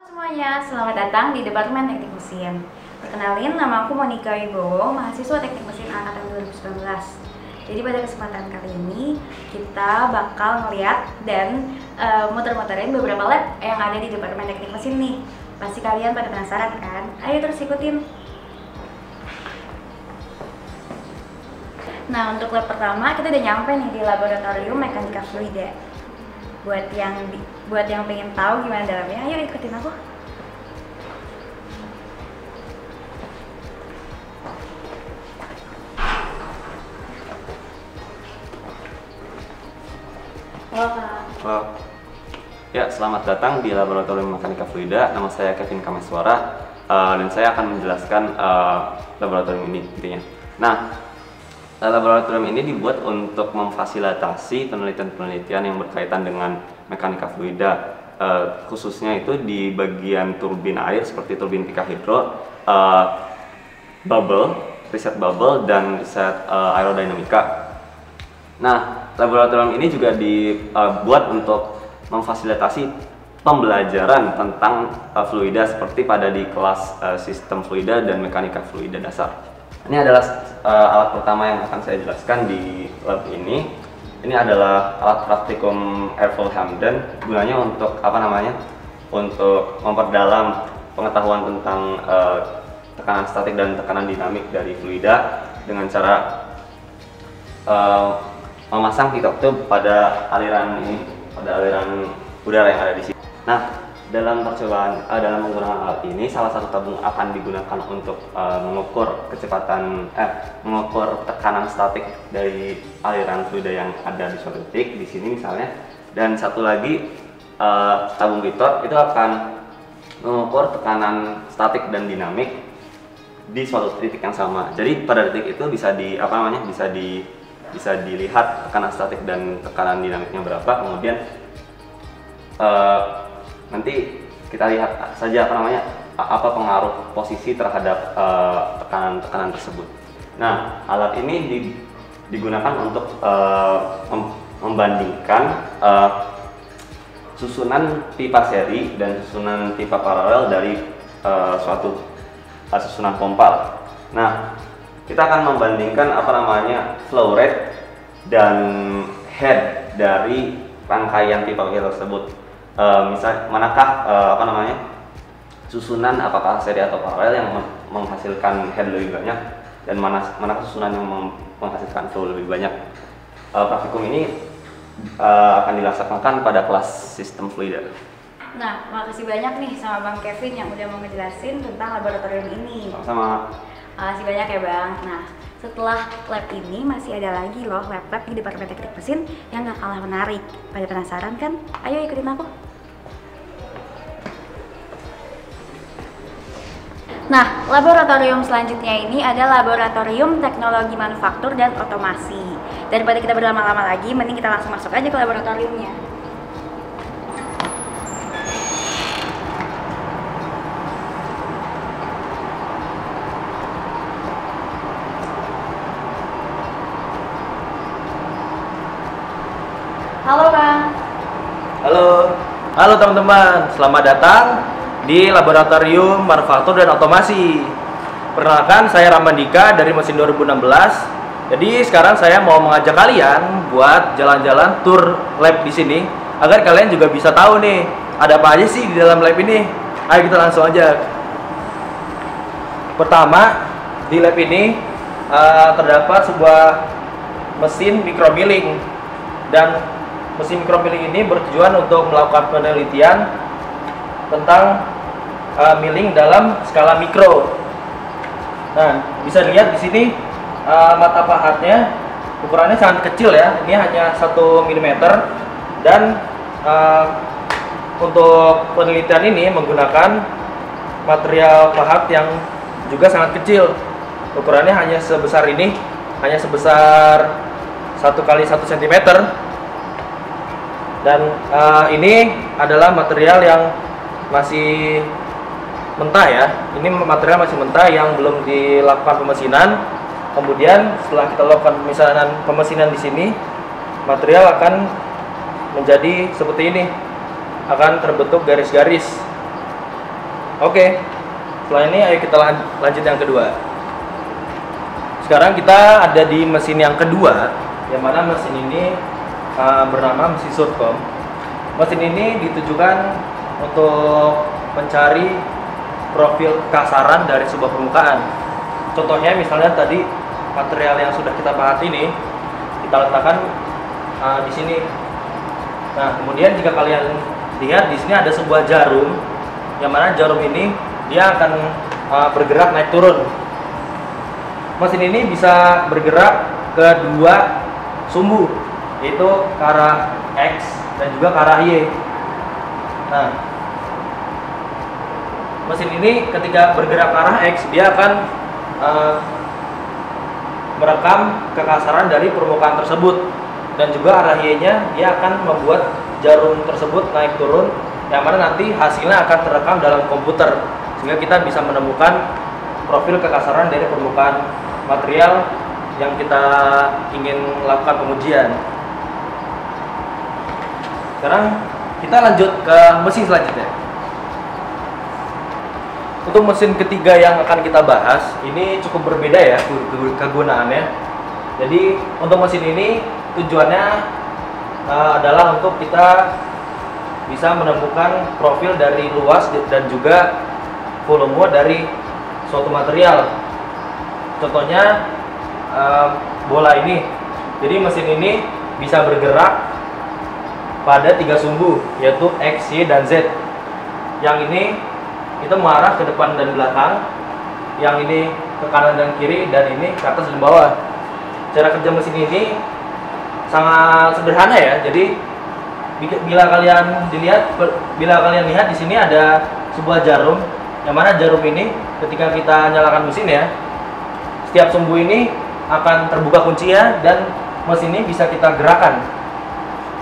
Semuanya, selamat datang di Departemen Teknik Mesin. Perkenalin, nama aku Monica Wibowo, mahasiswa Teknik Mesin Angkatan 2019. Jadi pada kesempatan kali ini, kita bakal ngeliat dan muter-muterin beberapa lab yang ada di Departemen Teknik Mesin nih. Pasti kalian pada penasaran kan? Ayo terus ikutin. Nah, untuk lab pertama, kita udah nyampe nih di Laboratorium Mekanika Fluida. Buat yang pengen tahu gimana dalamnya, ayo ikutin aku. Halo Kak. Halo. Ya, selamat datang di Laboratorium Mekanika Fluida. Nama saya Kevin Kameswara dan saya akan menjelaskan laboratorium ini intinya. Nah, laboratorium ini dibuat untuk memfasilitasi penelitian-penelitian yang berkaitan dengan mekanika fluida, khususnya itu di bagian turbin air seperti turbin pikahidro, riset bubble, dan riset aerodinamika. Nah, laboratorium ini juga dibuat untuk memfasilitasi pembelajaran tentang fluida seperti pada di kelas sistem fluida dan mekanika fluida dasar. Ini adalah alat pertama yang akan saya jelaskan di lab ini. Ini adalah alat praktikum Airflow Hamdan. Gunanya untuk Untuk memperdalam pengetahuan tentang tekanan statik dan tekanan dinamik dari fluida dengan cara memasang pitot tube pada aliran udara yang ada di sini. Nah, dalam menggunakan alat ini, salah satu tabung akan digunakan untuk mengukur mengukur tekanan statik dari aliran fluida yang ada di suatu titik di sini misalnya, dan satu lagi tabung pitot itu akan mengukur tekanan statik dan dinamik di suatu titik yang sama. Jadi pada titik itu bisa dilihat tekanan statik dan tekanan dinamiknya berapa, kemudian nanti kita lihat saja apa pengaruh posisi terhadap tekanan tersebut. Nah, alat ini digunakan untuk membandingkan susunan pipa seri dan susunan pipa paralel dari suatu susunan pompa. Nah, kita akan membandingkan flow rate dan head dari rangkaian pipa tersebut. Manakah susunan, apakah seri atau paralel yang menghasilkan head lebih banyak, dan manakah susunan yang menghasilkan flow lebih banyak. Praktikum ini akan dilaksanakan pada kelas sistem fluida. Nah, makasih banyak nih sama Bang Kevin yang udah mau ngejelasin tentang laboratorium ini. Sama. Makasih banyak ya Bang. Nah, setelah lab ini masih ada lagi loh lab-lab di Departemen Teknik Mesin yang gak kalah menarik. Pada penasaran kan? Ayo ikutin aku. Nah, laboratorium selanjutnya ini ada Laboratorium Teknologi Manufaktur dan Otomasi. Daripada kita berlama-lama lagi, mending kita langsung masuk aja ke laboratoriumnya. Halo Bang. Halo teman-teman, selamat datang di Laboratorium Manufaktur dan Otomasi. Perkenalkan, saya Ramandika dari Mesin 2016. Jadi sekarang saya mau mengajak kalian buat jalan-jalan tur lab di sini agar kalian juga bisa tahu nih ada apa aja sih di dalam lab ini. Ayo kita langsung aja. Pertama, di lab ini terdapat sebuah mesin micromilling, dan mesin micromilling ini bertujuan untuk melakukan penelitian tentang milling dalam skala mikro. Nah, bisa dilihat di sini mata pahatnya ukurannya sangat kecil ya. Ini hanya 1 mm, dan untuk penelitian ini menggunakan material pahat yang juga sangat kecil. Ukurannya hanya sebesar ini, hanya sebesar 1 kali 1 cm. Dan ini adalah material yang masih mentah ya. Ini material masih mentah yang belum dilakukan pemesinan. Kemudian setelah kita lakukan pemesinan di sini, material akan menjadi seperti ini, akan terbentuk garis-garis. Oke, setelah ini ayo kita lanjut yang kedua. Sekarang kita ada di mesin yang kedua, yang mana mesin ini bernama mesin Surcom. Mesin ini ditujukan untuk mencari profil kasaran dari sebuah permukaan. Contohnya misalnya tadi material yang sudah kita bahas ini kita letakkan di sini. Nah, kemudian jika kalian lihat di sini ada sebuah jarum, yang mana jarum ini dia akan bergerak naik turun. Mesin ini bisa bergerak ke dua sumbu, yaitu ke arah X dan juga ke arah Y. Nah, mesin ini ketika bergerak ke arah X, dia akan merekam kekasaran dari permukaan tersebut, dan juga arah Y-nya dia akan membuat jarum tersebut naik turun, yang mana nanti hasilnya akan terekam dalam komputer, sehingga kita bisa menemukan profil kekasaran dari permukaan material yang kita ingin lakukan pengujian. Sekarang kita lanjut ke mesin selanjutnya. Untuk mesin ketiga yang akan kita bahas, ini cukup berbeda ya kegunaannya. Jadi untuk mesin ini tujuannya adalah untuk kita bisa menemukan profil dari luas dan juga volume dari suatu material. Contohnya bola ini. Jadi mesin ini bisa bergerak pada 3 sumbu, yaitu X, Y, dan Z. Yang ini itu mengarah ke depan dan belakang, yang ini ke kanan dan kiri, dan ini ke atas dan bawah. Cara kerja mesin ini sangat sederhana ya. Jadi bila kalian lihat di sini ada sebuah jarum, yang mana jarum ini ketika kita nyalakan mesin ya, setiap sumbu ini akan terbuka kuncinya dan mesin ini bisa kita gerakan.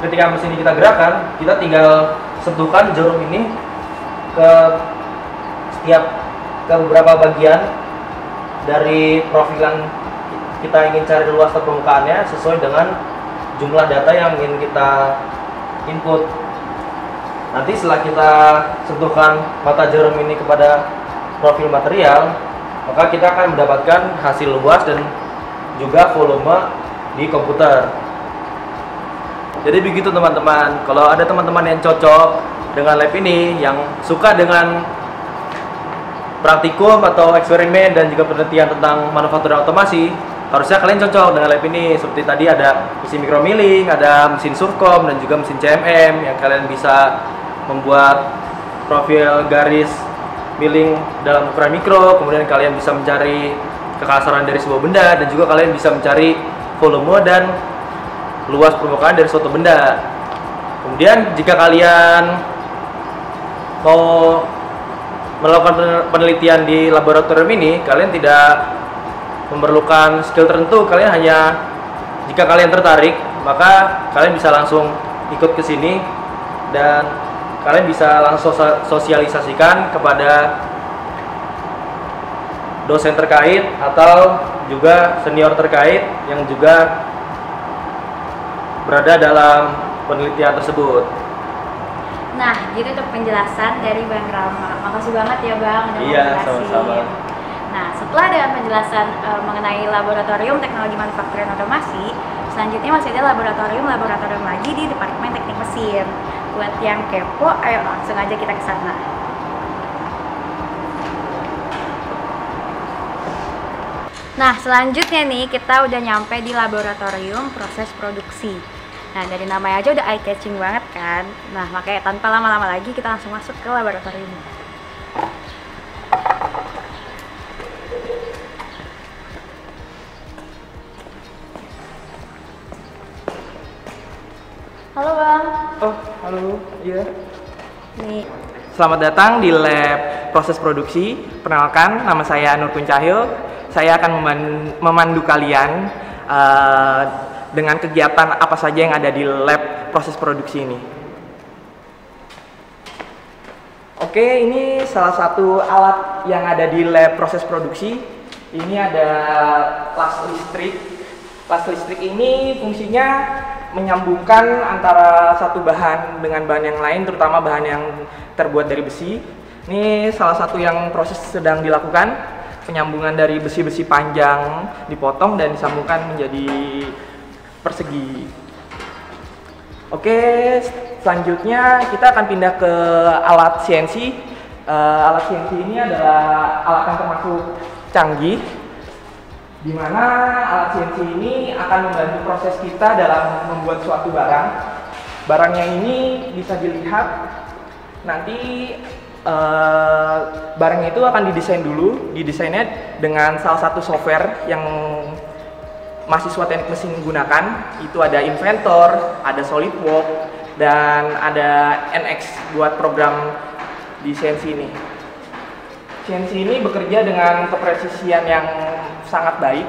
Ketika mesin ini kita gerakan, kita tinggal sentuhkan jarum ini ke beberapa bagian dari profil yang kita ingin cari luas permukaannya sesuai dengan jumlah data yang ingin kita input. Nanti setelah kita sentuhkan mata jarum ini kepada profil material, maka kita akan mendapatkan hasil luas dan juga volume di komputer. Jadi begitu teman-teman. Kalau ada teman-teman yang cocok dengan lab ini, yang suka dengan praktikum atau eksperimen dan juga penelitian tentang manufaktur dan otomasi, harusnya kalian cocok dengan lab ini. Seperti tadi ada mesin micromilling, ada mesin Surcom, dan juga mesin CMM yang kalian bisa membuat profil garis milling dalam ukuran mikro. Kemudian kalian bisa mencari kekasaran dari sebuah benda, dan juga kalian bisa mencari volume dan luas permukaan dari suatu benda. Kemudian jika kalian mau melakukan penelitian di laboratorium ini, kalian tidak memerlukan skill tertentu. Kalian hanya, jika kalian tertarik, maka kalian bisa langsung ikut ke sini dan kalian bisa langsung sosialisasikan kepada dosen terkait atau juga senior terkait yang juga berada dalam penelitian tersebut. Nah, gitu untuk penjelasan dari Bang Rama. Makasih banget ya Bang udah Iya, menjelasin. sama-sama. Nah, setelah ada penjelasan mengenai laboratorium teknologi manufaktur dan otomasi, selanjutnya masih ada laboratorium lagi di Departemen Teknik Mesin. Buat yang kepo, ayo langsung aja kita ke sana. Nah, selanjutnya nih kita udah nyampe di laboratorium proses produksi. Nah, dari namanya aja udah eye-catching banget kan? Nah, makanya tanpa lama-lama lagi kita langsung masuk ke laboratorium. Halo Bang. Oh, halo. Iya. Nih. Selamat datang di lab proses produksi. Perkenalkan, nama saya Nur Cahyo. Saya akan memandu kalian dengan kegiatan apa saja yang ada di lab proses produksi ini. Oke, ini salah satu alat yang ada di lab proses produksi. Ini ada las listrik. Las listrik ini fungsinya menyambungkan antara satu bahan dengan bahan yang lain, terutama bahan yang terbuat dari besi. Ini salah satu yang proses sedang dilakukan, penyambungan dari besi-besi panjang dipotong dan disambungkan menjadi persegi. Oke, selanjutnya kita akan pindah ke alat CNC. Alat CNC ini adalah alat yang termasuk canggih, di mana alat CNC ini akan membantu proses kita dalam membuat suatu barang. Barangnya ini bisa dilihat nanti. Barang itu akan didesain dulu, didesainnya dengan salah satu software yang mahasiswa teknik mesin gunakan. Itu ada Inventor, ada SolidWorks, dan ada NX buat program di CNC ini. CNC ini bekerja dengan kepresisian yang sangat baik,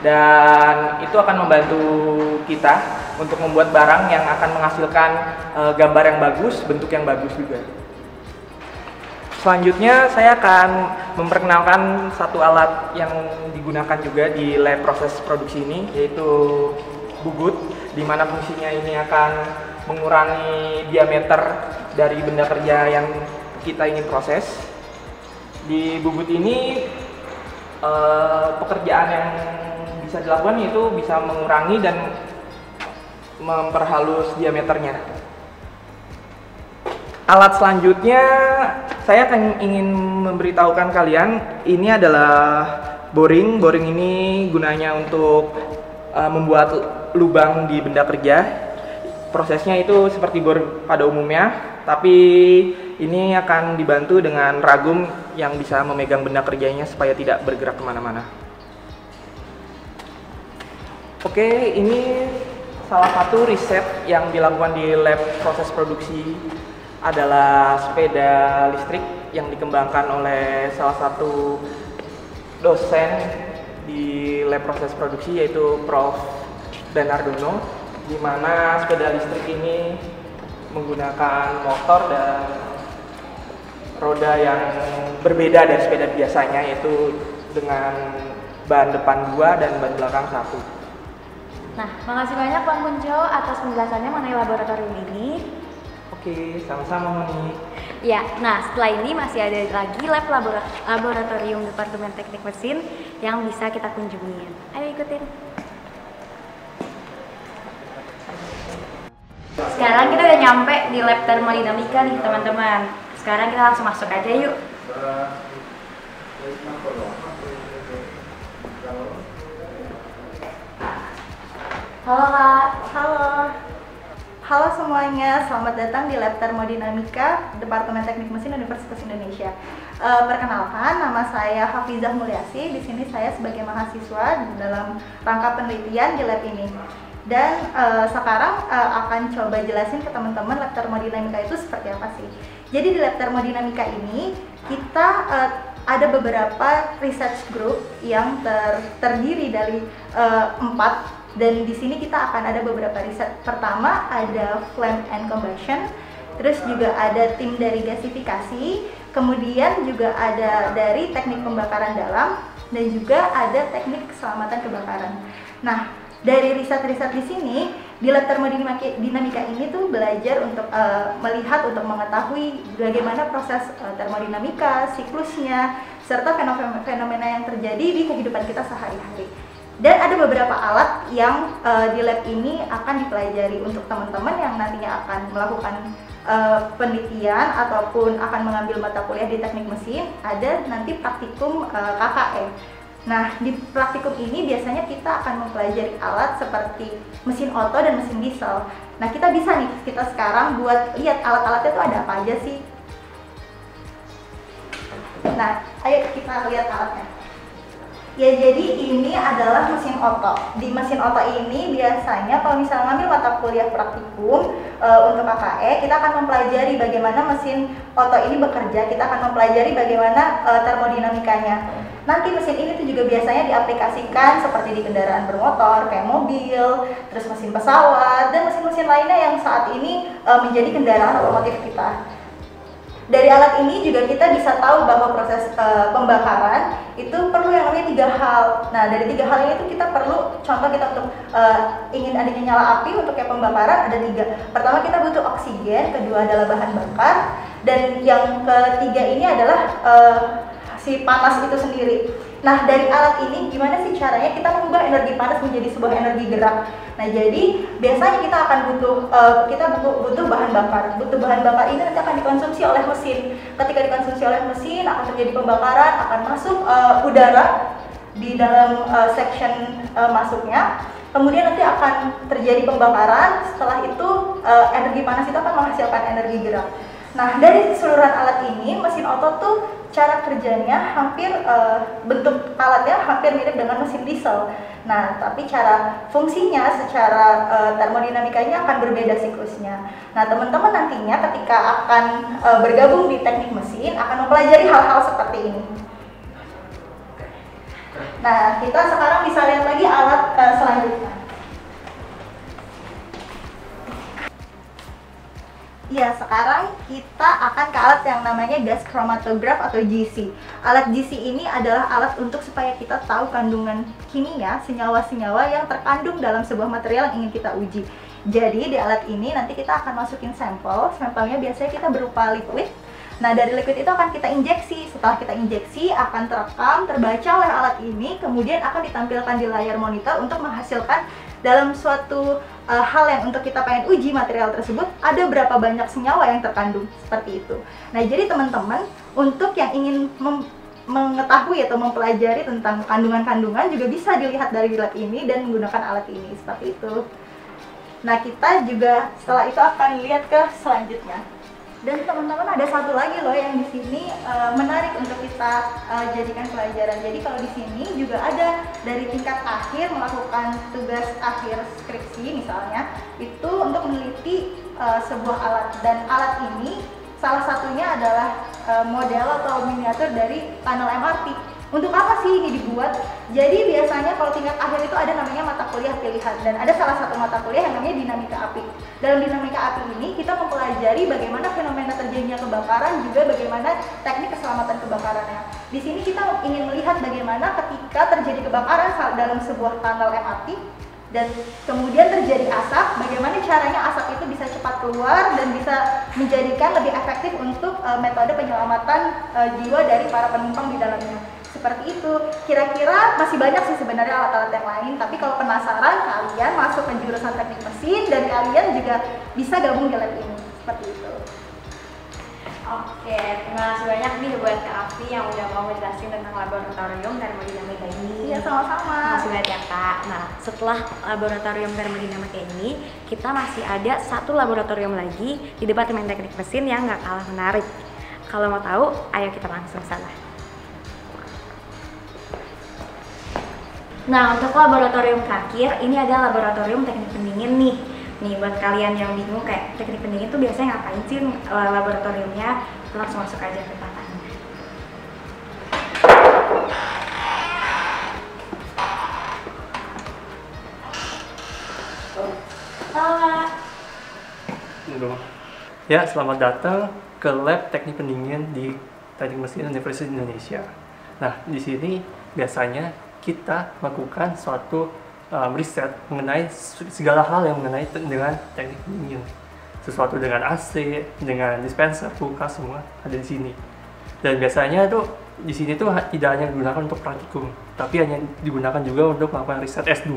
dan itu akan membantu kita untuk membuat barang yang akan menghasilkan gambar yang bagus, bentuk yang bagus juga. Selanjutnya saya akan memperkenalkan satu alat yang digunakan juga di lab proses produksi ini, yaitu bugut, di mana fungsinya ini akan mengurangi diameter dari benda kerja yang kita ingin proses. Di bugut ini pekerjaan yang bisa dilakukan yaitu bisa mengurangi dan memperhalus diameternya. Alat selanjutnya saya akan ingin memberitahukan kalian, ini adalah boring. Boring ini gunanya untuk membuat lubang di benda kerja. Prosesnya itu seperti bor pada umumnya, tapi ini akan dibantu dengan ragum yang bisa memegang benda kerjanya supaya tidak bergerak kemana-mana. Oke, ini salah satu riset yang dilakukan di lab proses produksi adalah sepeda listrik yang dikembangkan oleh salah satu dosen di lab proses produksi, yaitu Prof. Danardono, di mana sepeda listrik ini menggunakan motor dan roda yang berbeda dari sepeda biasanya, yaitu dengan ban depan 2 dan ban belakang 1. Nah, makasih banyak Bang Kunco atas penjelasannya mengenai laboratorium ini. Oke, sama-sama Moni. Ya, nah setelah ini masih ada lagi lab laboratorium Departemen Teknik Mesin yang bisa kita kunjungi. Ayo ikutin. Sekarang kita udah nyampe di lab termodinamika nih teman-teman. Sekarang kita langsung masuk aja yuk. Halo Kak. Halo. Halo semuanya, selamat datang di Lab Termodinamika Departemen Teknik Mesin Universitas Indonesia. Perkenalkan, nama saya Hafizah Mulyasi. Di sini saya sebagai mahasiswa dalam rangka penelitian di lab ini. Dan sekarang akan coba jelasin ke teman-teman lab termodinamika itu seperti apa sih. Jadi di lab termodinamika ini kita ada beberapa research group yang terdiri dari 4. Dan di sini kita akan ada beberapa riset. Pertama ada flame and combustion, terus juga ada tim dari gasifikasi, kemudian juga ada dari teknik pembakaran dalam, dan juga ada teknik keselamatan kebakaran. Nah, dari riset-riset di sini, di lab termodinamika ini tuh belajar untuk melihat, untuk mengetahui bagaimana proses termodinamika, siklusnya, serta fenomena yang terjadi di kehidupan kita sehari-hari. Dan ada beberapa alat yang di lab ini akan dipelajari untuk teman-teman yang nantinya akan melakukan penelitian ataupun akan mengambil mata kuliah di teknik mesin. Ada nanti praktikum KKE. Nah, di praktikum ini biasanya kita akan mempelajari alat seperti mesin oto dan mesin diesel. Nah, kita bisa nih, kita sekarang buat lihat alat-alatnya itu ada apa aja sih. Nah, ayo kita lihat alatnya. Ya, jadi ini adalah mesin oto. Di mesin oto ini biasanya kalau misalnya ngambil mata kuliah praktikum untuk KKE, kita akan mempelajari bagaimana mesin oto ini bekerja. Kita akan mempelajari bagaimana termodinamikanya. Nanti mesin ini tuh juga biasanya diaplikasikan seperti di kendaraan bermotor, kayak mobil, terus mesin pesawat, dan mesin-mesin lainnya yang saat ini menjadi kendaraan otomotif kita. Dari alat ini juga kita bisa tahu bahwa proses pembakaran itu perlu yang namanya 3 hal. Nah, dari 3 hal ini itu kita perlu, contoh kita untuk ingin adanya nyala api untuk kayak pembakaran ada 3. Pertama kita butuh oksigen, kedua adalah bahan bakar, Dan yang ketiga ini adalah si panas itu sendiri. Nah, dari alat ini gimana sih caranya kita mengubah energi panas menjadi sebuah energi gerak? Nah, jadi biasanya kita akan butuh bahan bakar. Butuh bahan bakar ini nanti akan dikonsumsi oleh mesin. Ketika dikonsumsi oleh mesin akan terjadi pembakaran, akan masuk udara di dalam section masuknya. Kemudian nanti akan terjadi pembakaran. Setelah itu energi panas itu akan menghasilkan energi gerak. Nah, dari keseluruhan alat ini, mesin otot tuh cara kerjanya hampir bentuk alatnya hampir mirip dengan mesin diesel. Nah, tapi cara fungsinya secara termodinamikanya akan berbeda siklusnya. Nah, teman-teman nantinya ketika akan bergabung di teknik mesin akan mempelajari hal-hal seperti ini. Nah, kita sekarang bisa lihat lagi alat selanjutnya. Ya, sekarang kita akan ke alat yang namanya gas chromatograph atau GC. Alat GC ini adalah alat untuk supaya kita tahu kandungan kimia, senyawa-senyawa yang terkandung dalam sebuah material yang ingin kita uji. Jadi, di alat ini nanti kita akan masukin sampel. Sampelnya biasanya kita berupa liquid. Nah, dari liquid itu akan kita injeksi. Setelah kita injeksi, akan terekam, terbaca oleh alat ini, kemudian akan ditampilkan di layar monitor untuk menghasilkan dalam suatu hal yang untuk kita pengen uji material tersebut, ada berapa banyak senyawa yang terkandung, seperti itu. Nah, jadi teman-teman, untuk yang ingin mengetahui atau mempelajari tentang kandungan-kandungan juga bisa dilihat dari lab ini dan menggunakan alat ini, seperti itu. Nah, kita juga setelah itu akan lihat ke selanjutnya. Dan teman-teman ada satu lagi loh yang di sini menarik untuk kita jadikan pelajaran. Jadi kalau di sini juga ada dari tingkat akhir melakukan tugas akhir skripsi misalnya, itu untuk meneliti sebuah alat, dan alat ini salah satunya adalah model atau miniatur dari tunnel MRT. Untuk apa sih ini dibuat? Jadi biasanya kalau tingkat akhir itu ada namanya mata kuliah pilihan, dan ada salah satu mata kuliah yang namanya dinamika api. Dalam dinamika api ini kita mempelajari bagaimana fenomena terjadinya kebakaran, juga bagaimana teknik keselamatan kebakarannya. Di sini kita ingin melihat bagaimana ketika terjadi kebakaran dalam sebuah tunnel MRT dan kemudian terjadi asap, bagaimana caranya asap itu bisa cepat keluar dan bisa menjadikan lebih efektif untuk metode penyelamatan jiwa dari para penumpang di dalamnya. Seperti itu. Kira-kira masih banyak sih sebenarnya alat-alat yang lain, tapi kalau penasaran kalian masuk ke jurusan teknik mesin dan kalian juga bisa gabung di lab ini. Seperti itu. Oke, terima kasih banyak nih buat Kak Afi yang udah mau menjelaskan tentang laboratorium termodinamika ini. Iya, sama-sama. Terima kasih banyak ya Kak. Nah, setelah laboratorium termodinamika ini, kita masih ada satu laboratorium lagi di Departemen Teknik Mesin yang nggak kalah menarik. Kalau mau tahu, ayo kita langsung sana. Nah, untuk laboratorium terakhir, ini ada laboratorium teknik pendingin nih. Nih, buat kalian yang bingung kayak teknik pendingin tuh biasanya ngapain sih laboratoriumnya, langsung masuk aja ke tangannya. Halo. Ya, selamat datang ke lab teknik pendingin di Teknik Mesin Universitas Indonesia. Nah, di sini biasanya kita melakukan suatu riset mengenai segala hal yang mengenai dengan teknik pendingin. Sesuatu dengan AC, dengan dispenser, kulkas, semua ada di sini. Dan biasanya tuh di sini tuh tidak hanya digunakan untuk praktikum, tapi hanya digunakan juga untuk melakukan riset S2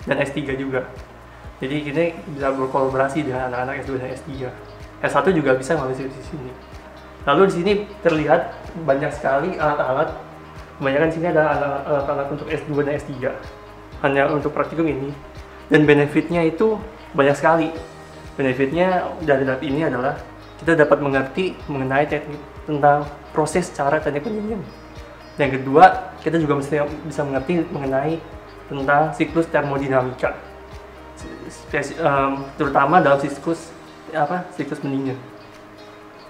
dan S3 juga. Jadi kita bisa berkolaborasi dengan anak-anak S2 dan S3. S1 juga bisa ngambil di sini. Lalu di sini terlihat banyak sekali alat-alat. Kebanyakan di sini ada alat-alat untuk S2 dan S3 hanya untuk praktikum ini, dan benefitnya itu banyak sekali. Benefitnya dari lab ini adalah kita dapat mengerti mengenai teknik tentang proses cara teknik pendingin. Yang kedua, kita juga bisa mengerti mengenai tentang siklus termodinamika, terutama dalam siklus pendingin.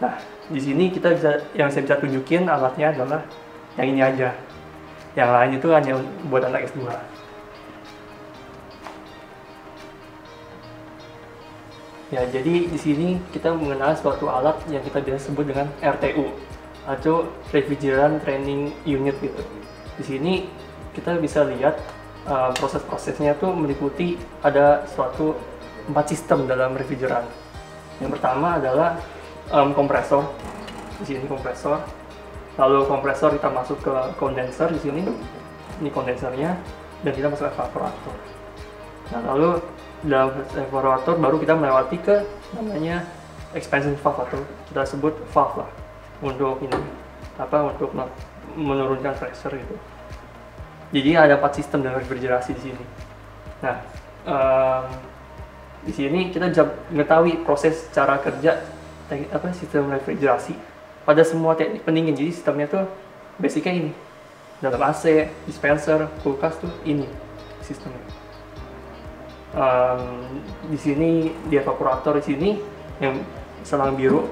Nah, di sini yang saya bisa tunjukin alatnya adalah yang ini aja. Yang lain itu hanya buat anak S2. Ya, jadi di sini kita mengenal suatu alat yang kita biasa sebut dengan RTU atau Refrigerant Training Unit gitu. Di sini kita bisa lihat proses-prosesnya tuh meliputi ada suatu 4 sistem dalam refrigeran. Yang pertama adalah kompresor. di sini kompresor. Lalu kompresor kita masuk ke kondenser di sini. Ini kondensernya, dan kita masuk evaporator. Nah, lalu dalam evaporator baru kita melewati ke namanya expansion valve, atau kita sebut valve lah, untuk ini untuk menurunkan pressure gitu. Jadi ada 4 sistem dalam refrigerasi di sini. Nah, di sini kita bisa mengetahui proses cara kerja sistem refrigerasi pada semua teknik pendingin. Jadi sistemnya tuh basicnya ini. Dalam AC, dispenser, kulkas tuh ini sistemnya. Di sini di evaporator di sini yang selang biru,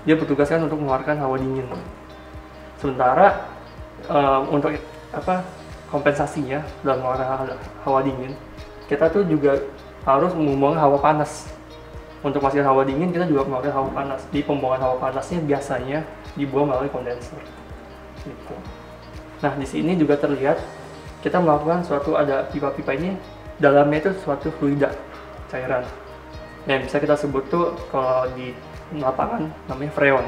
dia bertugaskan untuk mengeluarkan hawa dingin. Sementara untuk kompensasinya dalam mengeluarkan hawa dingin, kita tuh juga harus membuang hawa panas. Untuk menghasilkan hawa dingin, kita juga mengeluarkan hawa panas. Di pembuangan hawa panasnya biasanya dibuang melalui kondenser. Gitu. Nah, di sini juga terlihat kita melakukan ada pipa-pipa ini, dalamnya itu suatu fluida, cairan. Yang bisa kita sebut tuh kalau di lapangan namanya freon.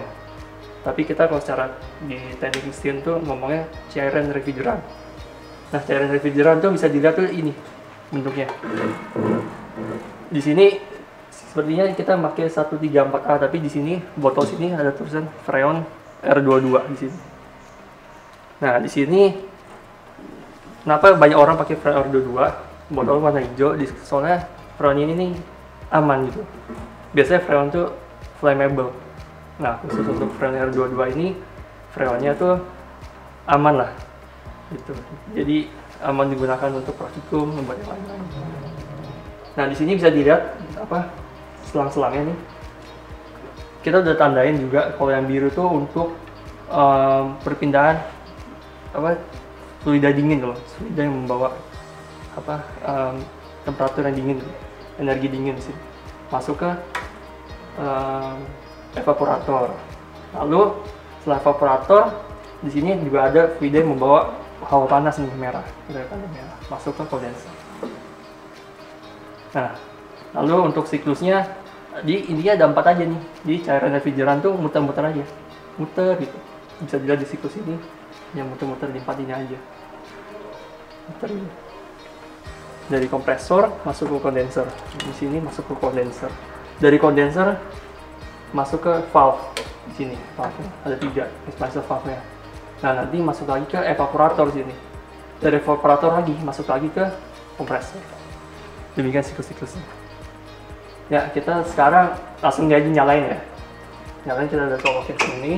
Tapi kita kalau secara di teknik mesin tuh ngomongnya cairan refrigeran. Nah, cairan refrigeran tuh bisa dilihat tuh ini bentuknya. Di sini sepertinya kita pakai 134A, tapi di sini botol sini ada tulisan freon R22 di sini. Nah, di sini kenapa banyak orang pakai freon R22, botol warna hijau? Soalnya freon ini nih aman gitu. Biasanya freon tuh flammable. Nah, khusus untuk freon R22 ini, freonnya tuh aman lah gitu. Jadi aman digunakan untuk praktikum, membuat yang lain-lain. Nah, di sini bisa dilihat selang-selangnya nih. Kita udah tandain juga kalau yang biru tuh untuk perpindahan fluida dingin loh, fluida yang membawa temperatur yang dingin, energi dingin sih, masuk ke evaporator. Lalu setelah evaporator, di sini juga ada fluida yang membawa hawa panas nih, merah, masuk ke kondenser. Nah, lalu untuk siklusnya, intinya ada 4 aja nih. Jadi cairan refrigeran tuh muter-muter aja, muter gitu. Bisa dilihat di siklus ini, yang muter-muter di 4 ini aja. Muter ini. Dari kompresor masuk ke kondenser. Di sini masuk ke kondenser. Dari kondenser masuk ke valve. Di sini valve ada 3, expansion valve-nya. Nah, nanti masuk lagi ke evaporator sini. Dari evaporator lagi masuk lagi ke kompresor. Demikian siklus-siklusnya. Ya, kita sekarang langsung aja nyalain ya. Nyalain, kita udah colokin sini.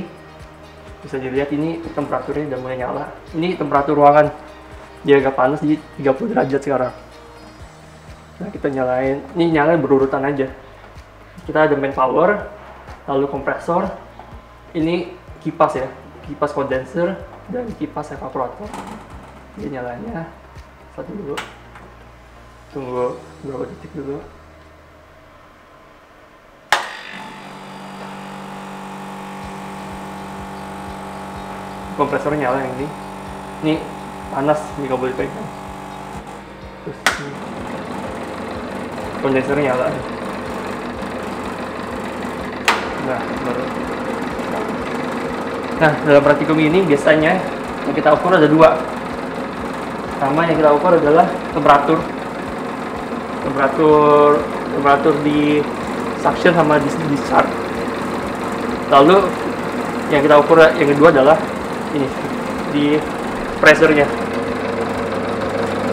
Bisa dilihat ini temperaturnya udah mulai nyala. Ini temperatur ruangan. Dia agak panas, jadi 30 derajat sekarang. Nah, kita nyalain. Ini nyalain berurutan aja. Kita ada main power, lalu kompresor. Ini kipas ya. Kipas kondenser dan kipas evaporator. Jadi nyalanya satu dulu. Tunggu beberapa detik dulu. Kompresor nyala yang ini. Ini panas, ini nggak boleh pegang. Terus ini. Kondenser nyala. Nah, baru. Nah, dalam praktikum ini biasanya yang kita ukur ada 2. Pertama yang kita ukur adalah temperatur di suction sama di discharge. Lalu yang kita ukur yang kedua adalah ini di pressure-nya,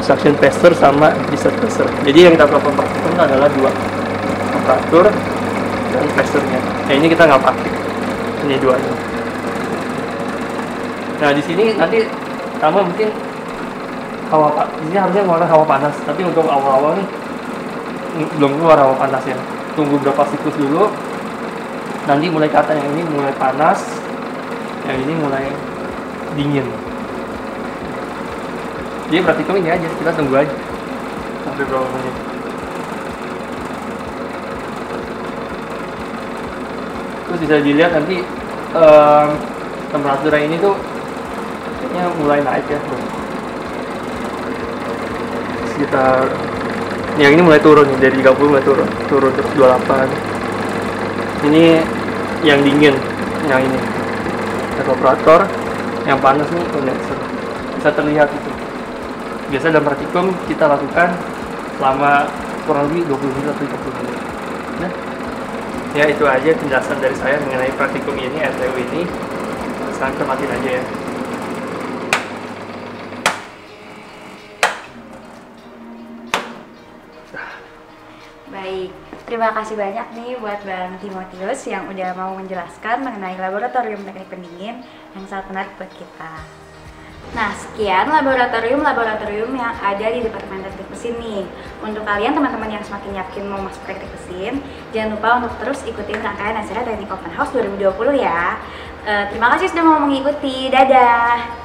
suction pressure sama discharge pressure. Jadi yang kita lakukan praktikum adalah 2, temperatur dan pressure-nya. Nah, ini kita nggak pakai, ini 2 ini. Nah, di sini nanti pertama mungkin di sini harusnya mengeluarkan hawa panas, tapi untuk awal-awal nih belum keluar hawa panasnya. Tunggu berapa siklus dulu, nanti mulai ke atas, yang ini mulai panas, yang ini mulai dingin. Jadi praktikum ini aja, kita tunggu aja sampai berapa menit. Terus bisa dilihat nanti temperatur yang ini tuh kayaknya mulai naik ya, sekitar yang ini mulai turun nih, dari 30 mulai turun terus 28. Ini yang dingin, yang ini evaporator yang panas nih kondenser. Bisa terlihat itu. Biasa dalam praktikum kita lakukan selama kurang lebih 20 menit atau 30 menit. Nah, ya itu aja penjelasan dari saya mengenai praktikum ini, RTU ini. Sekarang kita matiin aja ya. Baik, terima kasih banyak nih buat Bang Timotius yang udah mau menjelaskan mengenai laboratorium teknik pendingin yang sangat menarik buat kita. Nah, sekian laboratorium yang ada di Departemen Teknik Mesin nih. Untuk kalian teman-teman yang semakin yakin mau masuk teknik mesin, jangan lupa untuk terus ikutin rangkaian acara Teknik Open House 2020 ya. Terima kasih sudah mau mengikuti. Dadah!